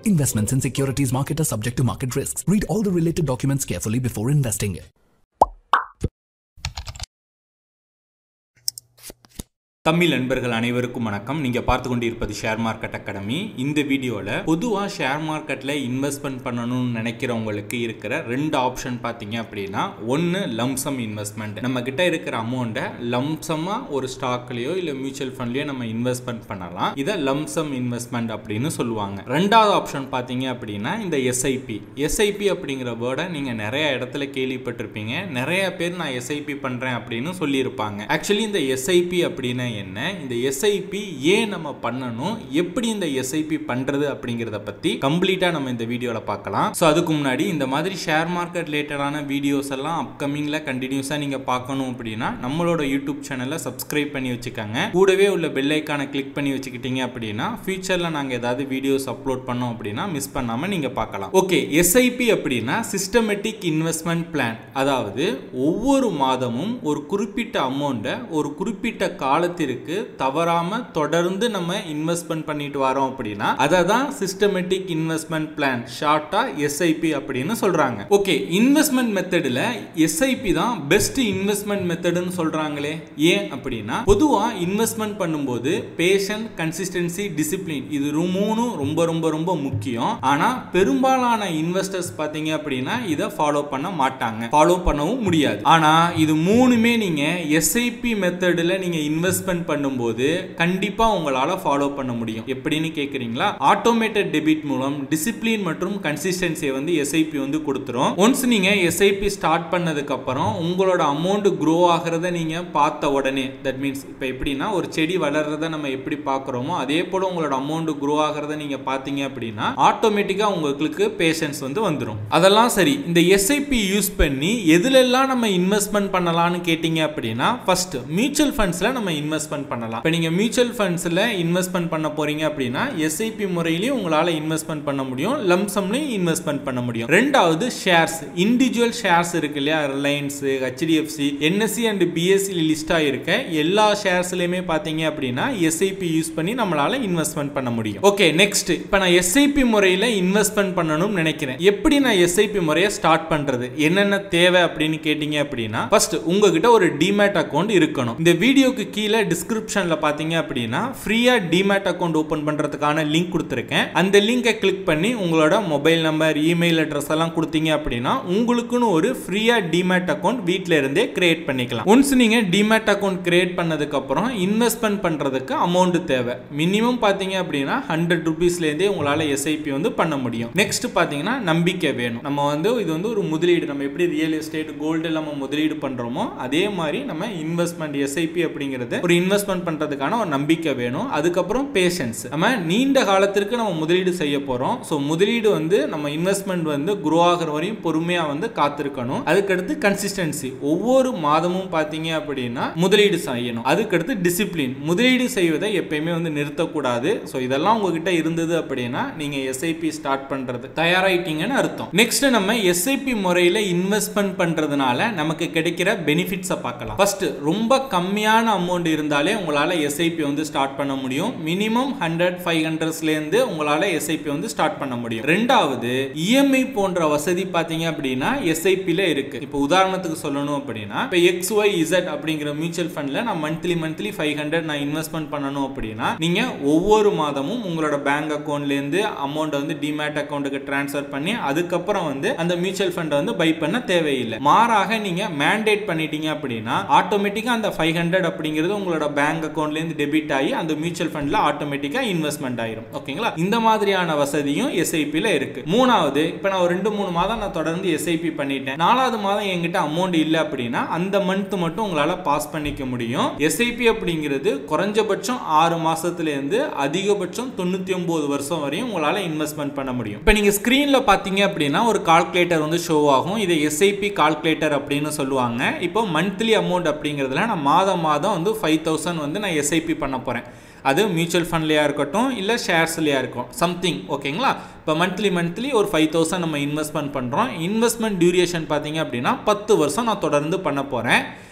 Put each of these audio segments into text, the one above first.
Investments in securities market are subject to market risks. Read all the related documents carefully before investing. Tamil நண்பர்கள் அனைவருக்கும் வணக்கம். நீங்க பார்த்து கொண்டிருப்பது ஷேர் மார்க்கெட் அகாடமி. இந்த வீடியோல பொதுவா ஷேர் மார்க்கெட்ல இன்வெஸ்ட்மென்ட் பண்ணணும்னு நினைக்கிறவங்களுக்கு இருக்கிற ரெண்டு ஆப்ஷன் பாத்தீங்க அப்படின்னா, ஒன்னு லம்சம் இன்வெஸ்ட்மென்ட். நம்ம கிட்ட இருக்கிற அமௌண்ட்டை லம்சமா ஒரு ஸ்டாக்லயோ இல்ல மியூச்சுவல் ஃபண்ட்லயோ நம்ம இன்வெஸ்ட்மென்ட் பண்ணலாம். இத லம்சம் இன்வெஸ்ட்மென்ட் அப்படின்னு சொல்லுவாங்க. ரெண்டாவது ஆப்ஷன் பாத்தீங்க அப்படின்னா இந்த எஸ்ஐபி. எஸ்ஐபி அப்படிங்கிற வேர்டை நீங்க நிறைய இடத்துல கேள்விப்பட்டிருப்பீங்க. நிறைய பேர் நான் எஸ்ஐபி பண்றேன் அப்படின்னு சொல்லியிருப்பாங்க. ஆக்சுவலி இந்த எஸ்ஐபி அப்படின்னா என்ன, இந்த எஸ்ஐபி ஏன் நம்ம பண்ணணும், எப்படி இந்த எஸ்ஐபி பண்றது அப்படிங்கறத பத்தி கம்ப்ளீட்டா நம்ம இந்த வீடியோல பார்க்கலாம். சோ அதுக்கு முன்னாடி இந்த மாதிரி ஷேர் மார்க்கெட் ரிலேட்டடான வீடியோஸ் எல்லாம் அப்கமிங்ல கண்டினியூஸா நீங்க பார்க்கணும் அப்படின்னா நம்மளோட யூடியூப் சேனலை சப்ஸ்கிரைப் பண்ணி வச்சுக்கோங்க. கூடவே உள்ள பெல் ஐகானை கிளிக் பண்ணி வச்சுக்கிட்டீங்க அப்படின்னா ஃபியூச்சர்ல நாங்க ஏதாவது வீடியோஸ் அப்லோட் பண்ணோம் அப்படின்னா மிஸ் பண்ணாம நீங்க பார்க்கலாம். ஓகே, எஸ்ஐபி அப்படின்னா சிஸ்டமேட்டிக் இன்வெஸ்ட்மெண்ட் பிளான். அதாவது ஒவ்வொரு மாதமும் ஒரு குறிப்பிட்ட அமௌண்ட்டை ஒரு குறிப்பிட்ட காலத்திற்கு தவறாம தொடர்ந்து நம்ம இன்வெஸ்ட்மென்ட் பண்ணிட்டு வரோம் அப்படின்னா அததான் சிஸ்டமேட்டிக் இன்வெஸ்ட்மென்ட் பிளான், ஷார்ட்டா எஸ்ஐபி அப்படின்னு சொல்றாங்க. ஓகே, இன்வெஸ்ட்மென்ட் மெத்தட்ல எஸ்ஐபி தான் பெஸ்ட் இன்வெஸ்ட்மென்ட் மெத்தட்னு சொல்றாங்களே. ஏன் அப்படின்னா பொதுவா இன்வெஸ்ட்மென்ட் பண்ணும்போது பேஷன்ஸ், கன்சிஸ்டன்சி, டிசிப்ளின் இது மூணும் ரொம்ப ரொம்ப ரொம்ப முக்கியம். ஆனா பெரும்பாலான இன்வெஸ்டர்ஸ் பாத்தீங்க அப்படின்னா இதை ஃபாலோ பண்ண மாட்டாங்க, ஃபாலோ பண்ணவும் முடியாது. ஆனா இது மூணுமே நீங்க எஸ்ஐபி மெத்தட்ல நீங்க இன்வெஸ்ட்மென்ட் பண்ணும்போது கண்டிப்பா உங்களால ஃபாலோ பண்ண முடியும். எப்படின்னு கேக்குறீங்களா? ஆட்டோமேட்டட் டெபிட் மூலம் டிசிப்ளின் மற்றும் கன்சிஸ்டன்சியை வந்து எஸ்ஐபி வந்து கொடுத்துரும். ஒன்ஸ் நீங்க எஸ்ஐபி ஸ்டார்ட் பண்ணதுக்கு அப்புறம் உங்களோட அமௌண்ட் grow ஆகிறத நீங்க பார்த்த உடனே, தட் மீன்ஸ் இப்போ எப்படின்னா ஒரு செடி வளர்றத நம்ம எப்படி பார்க்குறோமோ அதே போல உங்களோட அமௌண்ட் grow ஆகிறத நீங்க பார்த்தீங்க அப்படின்னா ஆட்டோமேட்டிக்கா உங்களுக்கு பேஷன்ஸ் வந்து வந்துடும். அதெல்லாம் சரி, இந்த எஸ்ஐபி யூஸ் பண்ணி எதுலெல்லாம் நம்ம இன்வெஸ்ட்மெண்ட் பண்ணலாம்னு கேட்டீங்க அப்படின்னா ஃபர்ஸ்ட் மியூச்சுவல் ஃபண்ட்ஸ்ல நம்ம இன்வெஸ்ட்மெண்ட் பண்ணலாம். இப்போ நீங்க மியூச்சுவல் ஃபண்ட்ஸ்ல இன்வெஸ்ட்மெண்ட் பண்ண போறீங்க அப்படின்னா எஸ்ஐபி முறையிலேயே உங்களால இன்வெஸ்ட்மெண்ட் பண்ண முடியும், லம்சம்லயும் இன்வெஸ்ட்மெண்ட் பண்ண முடியும். ரெண்டாவது ஷேர்ஸ், இண்டிவிஜுவல் ஷேர்ஸ் இருக்கு இல்லையா, Reliance, HDFC, NSC and BSC list ஆயிருக்க எல்லா ஷேர்ஸ்லயுமே பாத்தீங்க அப்படின்னா எஸ்ஐபி யூஸ் பண்ணி நம்மளால இன்வெஸ்ட்மெண்ட் பண்ண முடியும். ஓகே, நெக்ஸ்ட் இப்போ நான் எஸ்ஐபி முறையில இன்வெஸ்ட்மெண்ட் பண்ணணும்னு நினைக்கிறேன். எப்படி நான் எஸ்ஐபி முறையை ஸ்டார்ட் பண்றது, என்னென்ன தேவை அப்படின்னு கேட்டீங்க அப்படின்னா ஃபர்ஸ்ட் உங்ககிட்ட ஒரு டிமேட் அக்கௌண்ட் இருக்கணும். இந்த வீடியோக்கு கீழே டிஸ்கிரிப்ஷன்ல பாத்தீங்க அப்படின்னா ஃப்ரீயா டிமேட் அக்கௌண்ட் ஓபன் பண்றதுக்கான லிங்க் கொடுத்திருக்கேன். அந்த லிங்கை கிளிக் பண்ணி உங்களோட மொபைல் நம்பர், இமெயில் அட்ரஸ் எல்லாம் கொடுத்தீங்க அப்படின்னா உங்களுக்குன்னு ஒரு ஃப்ரீயா டிமேட் அக்கௌண்ட் வீட்ல இருந்தே கிரியேட் பண்ணிக்கலாம். ஒன்ஸ் நீங்க டிமேட் அக்கௌண்ட் கிரியேட் பண்ணதுக்கு அப்புறம் இன்வெஸ்ட்மெண்ட் பண்றதுக்கு அமௌண்ட் தேவை. மினிமம் பாத்தீங்க அப்படின்னா 100 ரூபீஸ்ல இருந்தே உங்களால எஸ்ஐபி வந்து பண்ண முடியும். நெக்ஸ்ட் பாத்தீங்கன்னா நம்பிக்கை வேணும். நம்ம வந்து இது வந்து ஒரு முதலீடு, நம்ம எப்படி ரியல் எஸ்டேட், கோல்டு நம்ம முதலீடு பண்றோமோ அதே மாதிரி நம்ம இன்வெஸ்ட்மெண்ட் எஸ்ஐபி அப்படிங்கிறது ஒரு இன்வெஸ்ட்மெண்ட் பண்றதுக்கான ஒரு நம்பிக்கை வேணும். அதுக்கப்புறம் பேஷன்ஸ், நம்ம நீண்ட காலத்திற்கு நம்ம முதலீடு செய்ய போறோம். ஸோ முதலீடு வந்து நம்ம இன்வெஸ்ட்மெண்ட் வந்து குரோ ஆகிற வரையும் பொறுமையா வந்து காத்திருக்கணும். அதுக்கடுத்து கன்சிஸ்டன்சி, ஒவ்வொரு மாதமும் பாத்தீங்க அப்படின்னா முதலீடு செய்யணும். அதுக்கடுத்து டிசிப்ளின், முதலீடு செய்வதை எப்பயுமே வந்து நிறுத்தக்கூடாது. ஸோ இதெல்லாம் உங்ககிட்ட இருந்தது அப்படின்னா நீங்க எஸ்ஐபி ஸ்டார்ட் பண்றது தயாராயிட்டீங்கன்னு அர்த்தம். நெக்ஸ்ட் நம்ம எஸ்ஐபி முறையில இன்வெஸ்ட்மெண்ட் பண்றதுனால நமக்கு கிடைக்கிற பெனிஃபிட்ஸை பார்க்கலாம். ஃபர்ஸ்ட், ரொம்ப கம்மியான அமௌண்ட் இருந்தாலே உங்களால எஸ்ஐபி வந்து ஸ்டார்ட் பண்ண முடியும். மினிமம் 100-500 இருந்து உங்களால எஸ்ஐபி வந்து ஸ்டார்ட் பண்ண முடியும். ரெண்டாவது, இஎம்ஐ போன்ற வசதி பாத்தீங்க அப்படின்னா எஸ்ஐபில இருக்கு. இப்போ உதாரணத்துக்கு சொல்லணும் அப்படின்னா இப்போ XYZ அப்படிங்கிற மியூச்சுவல் ஃபண்ட்ல நான் மந்த்லி 500 நான் இன்வெஸ்ட்மெண்ட் பண்ணணும் அப்படின்னா நீங்க ஒவ்வொரு மாதமும் உங்களோட பேங்க் அக்கௌண்ட்ல இருந்து அமௌண்ட் வந்து டிமேட் அக்கௌண்ட்டுக்கு டிரான்ஸ்ஃபர் பண்ணி அதுக்கப்புறம் வந்து அந்த மியூச்சுவல் ஃபண்டை வந்து பை பண்ண தேவையில்லை. மாறாக நீங்க மேண்டேட் பண்ணிட்டீங்க அப்படின்னா ஆட்டோமேட்டிக்கா அந்த 500 அப்படிங்கிறது உங்களோட பேங்க் அக்கௌண்ட்ல இருந்து டெபிட் ஆகி அந்த மியூச்சுவல் ஃபண்ட்ல ஆட்டோமேட்டிக்கா இன்வெஸ்ட்மெண்ட் ஆயிரும். ஓகேங்களா? இந்த மாதிரியான வசதியும் எஸ்ஐபில இருக்கு. மூணாவது, இப்போ நான் 2-3 மாதம் நான் தொடர்ந்து எஸ்ஐபி பண்ணிட்டேன், 4வது மாதம் என்கிட்ட அமௌண்ட் இல்லை அப்படின்னா அந்த மந்த் மட்டும் உங்களால பாஸ் பண்ணிக்க முடியும். எஸ்ஐபி அப்படிங்கிறது குறைஞ்சபட்சம் 6 மாசத்துல இருந்து அதிகபட்சம் 99 வருஷம் வரையும் உங்களால இன்வெஸ்ட்மெண்ட் பண்ண முடியும். இப்போ நீங்க ஸ்கிரீன்ல பாத்தீங்க அப்படின்னா ஒரு கால்குலேட்டர் வந்து ஷோ ஆகும். இதை எஸ்ஐபி கால்குலேட்டர் அப்படின்னு சொல்லுவாங்க. இப்போ மந்த்லி அமௌண்ட் அப்படிங்கிறதுல நான் மாதம் வந்து 5000 வந்து நான் எஸ்ஐபி பண்ண போறேன். அது மியூச்சுவல் ஃபண்ட்லையா இருக்கட்டும் இல்லை ஷேர்ஸ்லையா இருக்கும் சம்திங். ஓகேங்களா? இப்போ மந்த்லி ஒரு 5000 நம்ம இன்வெஸ்ட்மெண்ட் பண்ணுறோம். இன்வெஸ்ட்மெண்ட் டியூரேஷன் பார்த்தீங்க அப்படின்னா 10 வருஷம் நான் தொடர்ந்து பண்ண போகிறேன்.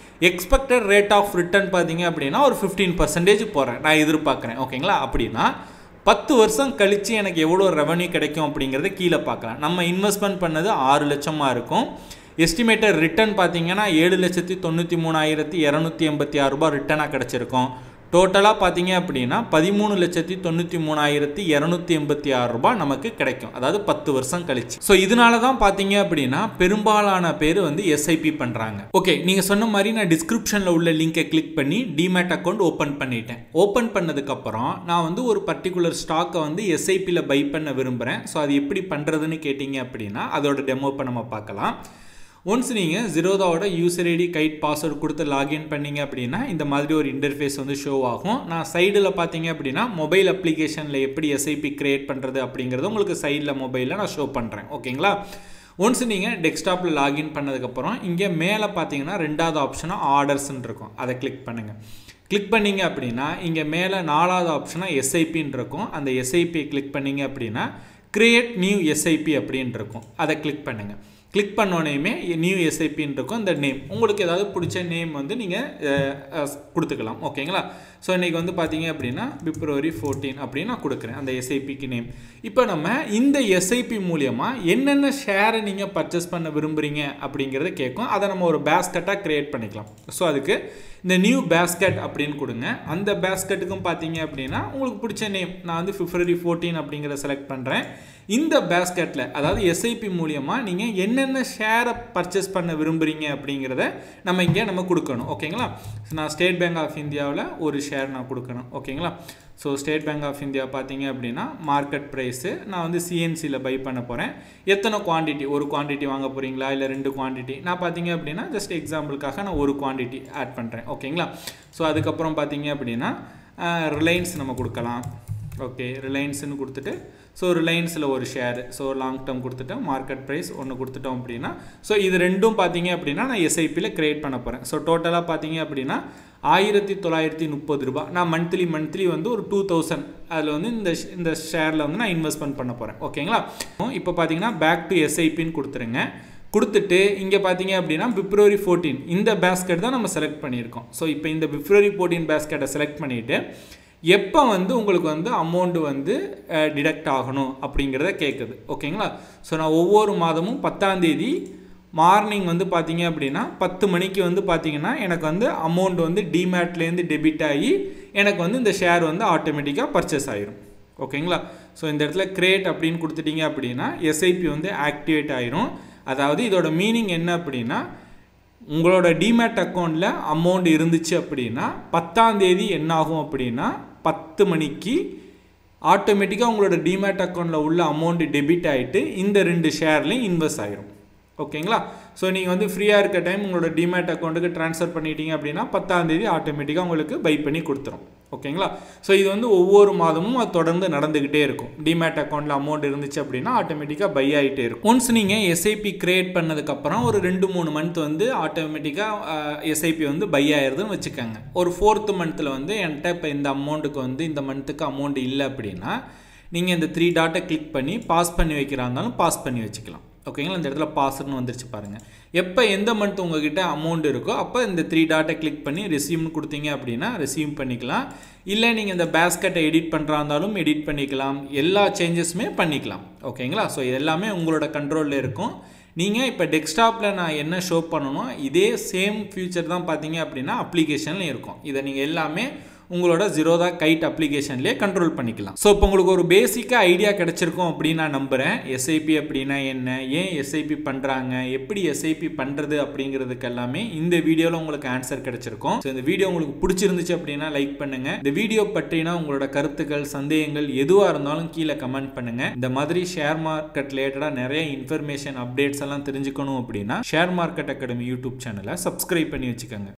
எக்ஸ்பெக்டட் ரேட் ஆஃப் ரிட்டர்ன் பார்த்தீங்க அப்படின்னா ஒரு 15% போகிறேன் நான் எதிர்பார்க்குறேன். ஓகேங்களா? அப்படின்னா 10 வருஷம் கழித்து எனக்கு எவ்வளோ ரெவன்யூ கிடைக்கும் அப்படிங்கிறத கீழே பார்க்கலாம். நம்ம இன்வெஸ்ட்மெண்ட் பண்ணது 6 லட்சமாக இருக்கும். எஸ்டிமேட்டட் ரிட்டர்ன் பார்த்தீங்கன்னா 7,93,286 ரூபாய் ரிட்டனாக கிடச்சிருக்கும். டோட்டலாக பார்த்தீங்க அப்படின்னா 13,93,286 ரூபாய் நமக்கு கிடைக்கும், அதாவது 10 வருஷம் கழிச்சு. ஸோ இதனால தான் பார்த்தீங்க அப்படின்னா பெரும்பாலான பேர் வந்து எஸ்ஐபி பண்ணுறாங்க. ஓகே, நீங்கள் சொன்ன மாதிரி நான் டிஸ்கிரிப்ஷனில் உள்ள லிங்கை கிளிக் பண்ணி டிமேட் அக்கௌண்ட் ஓப்பன் பண்ணிட்டேன். ஓப்பன் பண்ணதுக்கப்புறம் நான் வந்து ஒரு பர்டிகுலர் ஸ்டாக்கை வந்து எஸ்ஐபியில் பை பண்ண விரும்புகிறேன். ஸோ அது எப்படி பண்ணுறதுன்னு கேட்டிங்க அப்படின்னா அதோட டெமோ இப்போ நம்ம பார்க்கலாம். ஒன்ஸ் நீங்கள் ஜீரோதாவோட யூசர் ஐடி கைட் பாஸ்வேர்டு கொடுத்து லாகின் பண்ணிங்க அப்படின்னா இந்த மாதிரி ஒரு இன்டர்ஃபேஸ் வந்து ஷோ ஆகும். நான் சைடில் பார்த்தீங்க அப்படின்னா மொபைல் அப்ளிகேஷனில் எப்படி எஸ்ஐபி க்ரியேட் பண்ணுறது அப்படிங்கிறது உங்களுக்கு சைடில் மொபைலில் நான் ஷோ பண்ணுறேன். ஓகேங்களா? ஒன்ஸ் நீங்கள் டெஸ்க்டாப்பில் லாகின் பண்ணதுக்கப்புறம் இங்கே மேலே பார்த்தீங்கன்னா 2வது ஆப்ஷனாக ஆர்டர்ஸ்ன்னு இருக்கும், அதை கிளிக் பண்ணுங்கள். கிளிக் பண்ணிங்க அப்படின்னா இங்கே மேலே 4வது ஆப்ஷனாக எஸ்ஐபின்னு இருக்கும். அந்த எஸ்ஐபியை கிளிக் பண்ணிங்க அப்படின்னா கிரியேட் நியூ எஸ்ஐபி அப்படின்னு இருக்கும், அதை கிளிக் பண்ணுங்கள். கிளிக் பண்ணோனையுமே நியூ எஸ்ஐபின்னு இருக்கும். இந்த நேம் உங்களுக்கு ஏதாவது பிடிச்ச நேம் வந்து நீங்கள் கொடுத்துக்கலாம். ஓகேங்களா? ஸோ இன்றைக்கி வந்து பார்த்தீங்க அப்படின்னா February 14 அப்படின்னு நான் கொடுக்குறேன் அந்த எஸ்ஐபிக்கு நேம். இப்போ நம்ம இந்த எஸ்ஐபி மூலியமாக என்னென்ன ஷேரை நீங்கள் பர்ச்சேஸ் பண்ண விரும்புகிறீங்க அப்படிங்கிறத கேட்கும். அதை நம்ம ஒரு பேஸ்கெட்டாக க்ரியேட் பண்ணிக்கலாம். ஸோ அதுக்கு இந்த நியூ பேஸ்கெட் அப்படின்னு கொடுங்க. அந்த பேஸ்கெட்டுக்கும் பார்த்தீங்க அப்படின்னா உங்களுக்கு பிடிச்ச நேம், நான் வந்து February 14 அப்படிங்கிறத செலக்ட் பண்ணுறேன். இந்த பேஸ்கெட்டில் அதாவது எஸ்ஐபி மூலியமாக நீங்கள் என்னென்ன ஷேரை பர்ச்சேஸ் பண்ண விரும்புகிறீங்க அப்படிங்கிறத நம்ம கொடுக்கணும். ஓகேங்களா? நான் ஸ்டேட் பேங்க் ஆஃப் இந்தியாவில் ஒரு ஷேர் நான் கொடுக்கணும். ஓகேங்களா? So State Bank of India பார்த்தீங்க அப்படின்னா மார்க்கெட் ப்ரைஸு நான் வந்து சிஎன்சியில் பை பண்ண போகிறேன். எத்தனை குவான்டிட்டி, ஒரு குவான்டிட்டி வாங்க போகிறீங்களா இல்லை 2 குவான்டிட்டி? நான் பார்த்தீங்க அப்படின்னா ஜஸ்ட் எக்ஸாம்பிளுக்காக நான் ஒரு குவான்டிட்டி ஆட் பண்ணுறேன். ஓகேங்களா? ஸோ அதுக்கப்புறம் பார்த்தீங்க அப்படின்னா ரிலையன்ஸ் நம்ம கொடுக்கலாம். ஓகே, ரிலையன்ஸ்னு கொடுத்துட்டு ஸோ ரிலையன்ஸில் ஒரு ஷேரு, ஸோ லாங் டேர்ம் கொடுத்துட்டோம். மார்க்கெட் ப்ரைஸ் ஒன்று கொடுத்துட்டோம் அப்படின்னா ஸோ இது ரெண்டும் பார்த்தீங்க அப்படின்னா நான் எஸ்ஐபியில் க்ரியேட் பண்ண போகிறேன். ஸோ டோட்டலாக பார்த்தீங்க அப்படின்னா 1930 ரூபாய் நான் மந்த்லி வந்து ஒரு 2000 அதில் வந்து இந்த ஷேரில் வந்து நான் இன்வெஸ்ட்மெண்ட் பண்ண போகிறேன். ஓகேங்களா? இப்போ பார்த்தீங்கன்னா பேக் டு எஸ்ஐபின்னு கொடுத்துருங்க. கொடுத்துட்டு இங்கே பார்த்தீங்க அப்படின்னா February 14 இந்த பேஸ்கெட் தான் நம்ம செலக்ட் பண்ணியிருக்கோம். ஸோ இப்போ இந்த February 14 பேஸ்கெட்டை செலக்ட் பண்ணிவிட்டு எப்போ வந்து உங்களுக்கு வந்து அமௌண்ட் வந்து டிடக்ட் ஆகணும் அப்படிங்கிறத கேட்குது. ஓகேங்களா? ஸோ நான் ஒவ்வொரு மாதமும் 10ஆம் தேதி மார்னிங் வந்து பார்த்தீங்க அப்படின்னா 10 மணிக்கு வந்து பார்த்தீங்கன்னா எனக்கு வந்து அமௌண்ட் வந்து டிமேட்லேருந்து டெபிட் ஆகி எனக்கு வந்து இந்த ஷேர் வந்து ஆட்டோமேட்டிக்காக பர்ச்சேஸ் ஆகிரும். ஓகேங்களா? ஸோ இந்த இடத்துல கிரியேட் அப்படின்னு கொடுத்துட்டீங்க அப்படின்னா எஸ்ஐபி வந்து ஆக்டிவேட் ஆகிரும். அதாவது இதோட மீனிங் என்ன அப்படின்னா உங்களோட டிமேட் அக்கௌண்ட்டில் அமௌண்ட் இருந்துச்சு அப்படின்னா 10ஆம் தேதி என்ன ஆகும் அப்படின்னா 10 மணிக்கு ஆட்டோமேட்டிக்காக உங்களோட டிமேட் அக்கௌண்ட்டில் உள்ள அமௌண்ட் டெபிட் ஆகிட்டு இந்த 2 ஷேர்லையும் இன்வெஸ்ட் ஆகிரும். ஓகேங்களா? ஸோ நீங்கள் வந்து ஃப்ரீயாக இருக்க டைம் உங்களோட டிமேட் அக்கௌண்ட்டுக்கு ட்ரான்ஸ்ஃபர் பண்ணிட்டீங்க அப்படின்னா 10ஆம் தேதி ஆட்டோமேட்டிக்காக உங்களுக்கு பை பண்ணி கொடுத்துரும். ஓகேங்களா? ஸோ இது வந்து ஒவ்வொரு மாதமும் அது தொடர்ந்து நடந்துக்கிட்டே இருக்கும். டிமேட் அக்கௌண்ட்டில் அமௌண்ட் இருந்துச்சு அப்படின்னா ஆட்டோமேட்டிக்காக பை ஆகிட்டே இருக்கும். ஒன்ஸ் நீங்கள் எஸ்ஐபி க்ரியேட் பண்ணதுக்கப்புறம் ஒரு 2-3 மந்த் வந்து ஆட்டோமேட்டிக்காக எஸ்ஐபி வந்து பை ஆயிடுதுன்னு வச்சுக்கோங்க. ஒரு 4th மந்த்தில் வந்து என்கிட்ட இப்போ இந்த அமௌண்ட்டுக்கு வந்து இந்த மந்த்துக்கு அமௌண்ட் இல்லை அப்படின்னா நீங்கள் இந்த 3 டாட்டை கிளிக் பண்ணி பாஸ் பண்ணி வைக்கிறா இருந்தாலும் பாஸ் பண்ணி வச்சுக்கலாம். ஓகேங்களா? இந்த இடத்துல பாஸ்ன்னு வந்துருச்சு பாருங்கள். எப்போ எந்த மந்த் உங்ககிட்ட அமௌண்ட் இருக்கோ அப்போ இந்த 3 டாட்டை கிளிக் பண்ணி ரெசியூம்னு கொடுத்தீங்க அப்படின்னா ரெசியூம் பண்ணிக்கலாம். இல்லை நீங்கள் இந்த பேஸ்கெட்டை எடிட் பண்ணுறா இருந்தாலும் எடிட் பண்ணிக்கலாம். எல்லா சேஞ்சஸுமே பண்ணிக்கலாம். ஓகேங்களா? ஸோ இது எல்லாமே உங்களோட கண்ட்ரோலில் இருக்கும். நீங்கள் இப்போ டெஸ்க்டாப்பில் நான் என்ன ஷோ பண்ணணும் இதே சேம் ஃபியூச்சர் தான் பார்த்தீங்க அப்படின்னா அப்ளிகேஷனில் இருக்கும். இதை நீங்கள் எல்லாமே உங்களோட ஜீரோதா கைட் அப்ளிகேஷன்லேயே கண்ட்ரோல் பண்ணிக்கலாம். ஸோ இப்போ உங்களுக்கு ஒரு பேசிக்காக ஐடியா கிடச்சிருக்கும் அப்படின்னு நான் நம்புகிறேன். எஸ்ஐபி அப்படின்னா என்ன, ஏன் எஸ்ஐபி பண்ணுறாங்க, எப்படி எஸ்ஐபி பண்ணுறது அப்படிங்கிறதுக்கு எல்லாமே இந்த வீடியோவில் உங்களுக்கு ஆன்சர் கிடச்சிருக்கும். ஸோ இந்த வீடியோ உங்களுக்கு பிடிச்சிருந்துச்சு அப்படின்னா லைக் பண்ணுங்கள். இந்த வீடியோ பற்றினா உங்களோட கருத்துக்கள் சந்தேகங்கள் எதுவாக இருந்தாலும் கீழே கமெண்ட் பண்ணுங்கள். இந்த மாதிரி ஷேர் மார்க்கெட் ரிலேட்டடாக நிறைய இன்ஃபர்மேஷன் அப்டேட்ஸ் எல்லாம் தெரிஞ்சுக்கணும் அப்படின்னா ஷேர் மார்க்கெட் அகாடமி யூடியூப் சேனலை சப்ஸ்கிரைப் பண்ணி வச்சுக்கோங்க.